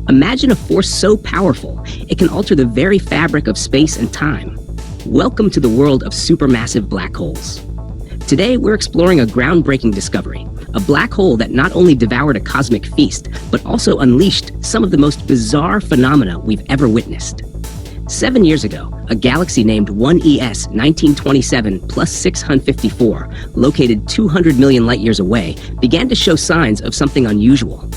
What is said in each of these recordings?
Imagine a force so powerful, it can alter the very fabric of space and time. Welcome to the world of supermassive black holes. Today, we're exploring a groundbreaking discovery, a black hole that not only devoured a cosmic feast, but also unleashed some of the most bizarre phenomena we've ever witnessed. 7 years ago, a galaxy named 1ES 1927 plus 654, located 200 million light-years away, began to show signs of something unusual.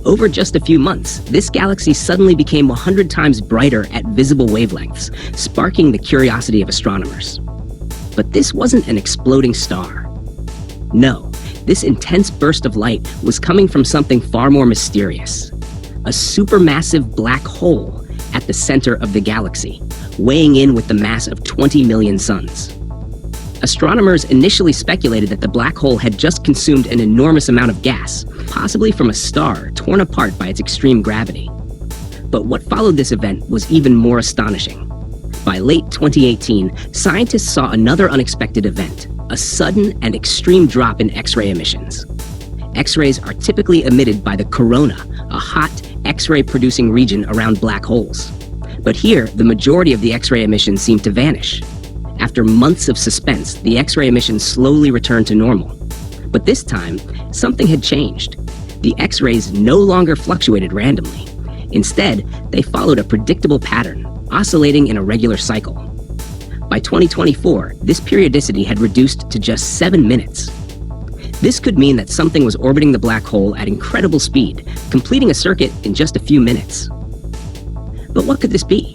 Over just a few months, this galaxy suddenly became 100 times brighter at visible wavelengths, sparking the curiosity of astronomers. But this wasn't an exploding star. No, this intense burst of light was coming from something far more mysterious. A supermassive black hole at the center of the galaxy, weighing in with the mass of 20 million suns. Astronomers initially speculated that the black hole had just consumed an enormous amount of gas, possibly from a star torn apart by its extreme gravity. But what followed this event was even more astonishing. By late 2018, scientists saw another unexpected event, a sudden and extreme drop in X-ray emissions. X-rays are typically emitted by the corona, a hot X-ray producing region around black holes. But here, the majority of the X-ray emissions seemed to vanish. After months of suspense, the X-ray emissions slowly returned to normal. But this time, something had changed. The X-rays no longer fluctuated randomly. Instead, they followed a predictable pattern, oscillating in a regular cycle. By 2024, this periodicity had reduced to just 7 minutes. This could mean that something was orbiting the black hole at incredible speed, completing a circuit in just a few minutes. But what could this be?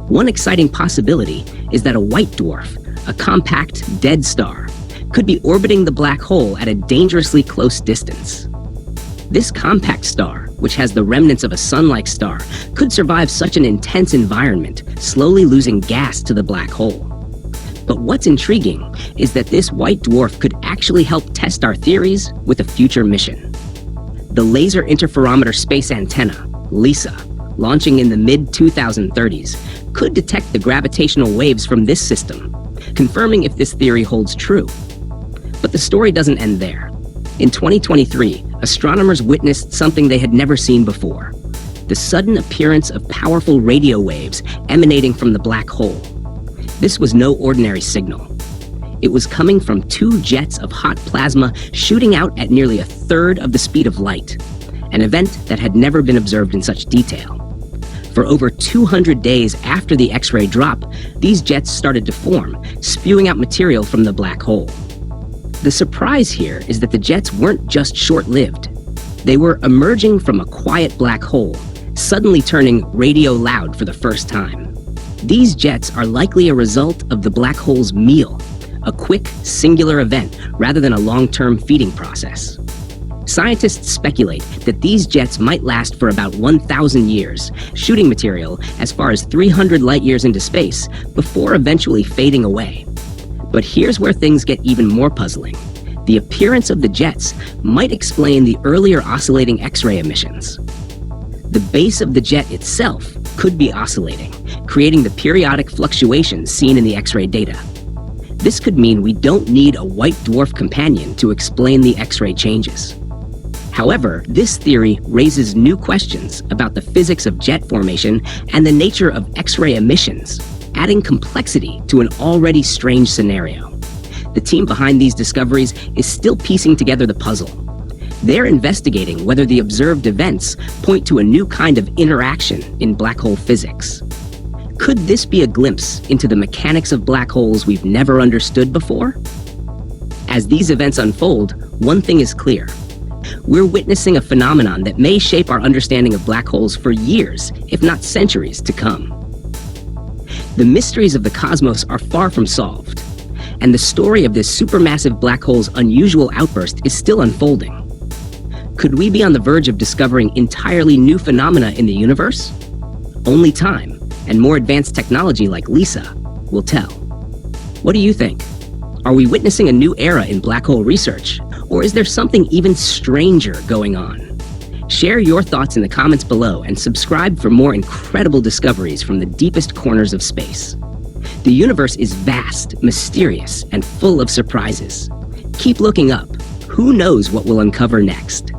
One exciting possibility is that a white dwarf, a compact, dead star, could be orbiting the black hole at a dangerously close distance. This compact star, which has the remnants of a sun-like star, could survive such an intense environment, slowly losing gas to the black hole. But what's intriguing is that this white dwarf could actually help test our theories with a future mission. The Laser Interferometer Space Antenna, LISA, launching in the mid-2030s, could detect the gravitational waves from this system, confirming if this theory holds true. But the story doesn't end there. In 2023, astronomers witnessed something they had never seen before: the sudden appearance of powerful radio waves emanating from the black hole. This was no ordinary signal. It was coming from 2 jets of hot plasma shooting out at nearly a third of the speed of light, an event that had never been observed in such detail. For over 200 days after the X-ray drop, these jets started to form, spewing out material from the black hole. The surprise here is that the jets weren't just short-lived. They were emerging from a quiet black hole, suddenly turning radio loud for the first time. These jets are likely a result of the black hole's meal, a quick, singular event rather than a long-term feeding process. Scientists speculate that these jets might last for about 1,000 years, shooting material as far as 300 light-years into space before eventually fading away. But here's where things get even more puzzling. The appearance of the jets might explain the earlier oscillating X-ray emissions. The base of the jet itself could be oscillating, creating the periodic fluctuations seen in the X-ray data. This could mean we don't need a white dwarf companion to explain the X-ray changes. However, this theory raises new questions about the physics of jet formation and the nature of X-ray emissions, adding complexity to an already strange scenario. The team behind these discoveries is still piecing together the puzzle. They're investigating whether the observed events point to a new kind of interaction in black hole physics. Could this be a glimpse into the mechanics of black holes we've never understood before? As these events unfold, one thing is clear. We're witnessing a phenomenon that may shape our understanding of black holes for years, if not centuries, to come. The mysteries of the cosmos are far from solved, and the story of this supermassive black hole's unusual outburst is still unfolding. Could we be on the verge of discovering entirely new phenomena in the universe? Only time and more advanced technology like LISA will tell. What do you think? Are we witnessing a new era in black hole research, or is there something even stranger going on? Share your thoughts in the comments below and subscribe for more incredible discoveries from the deepest corners of space. The universe is vast, mysterious, and full of surprises. Keep looking up. Who knows what we'll uncover next?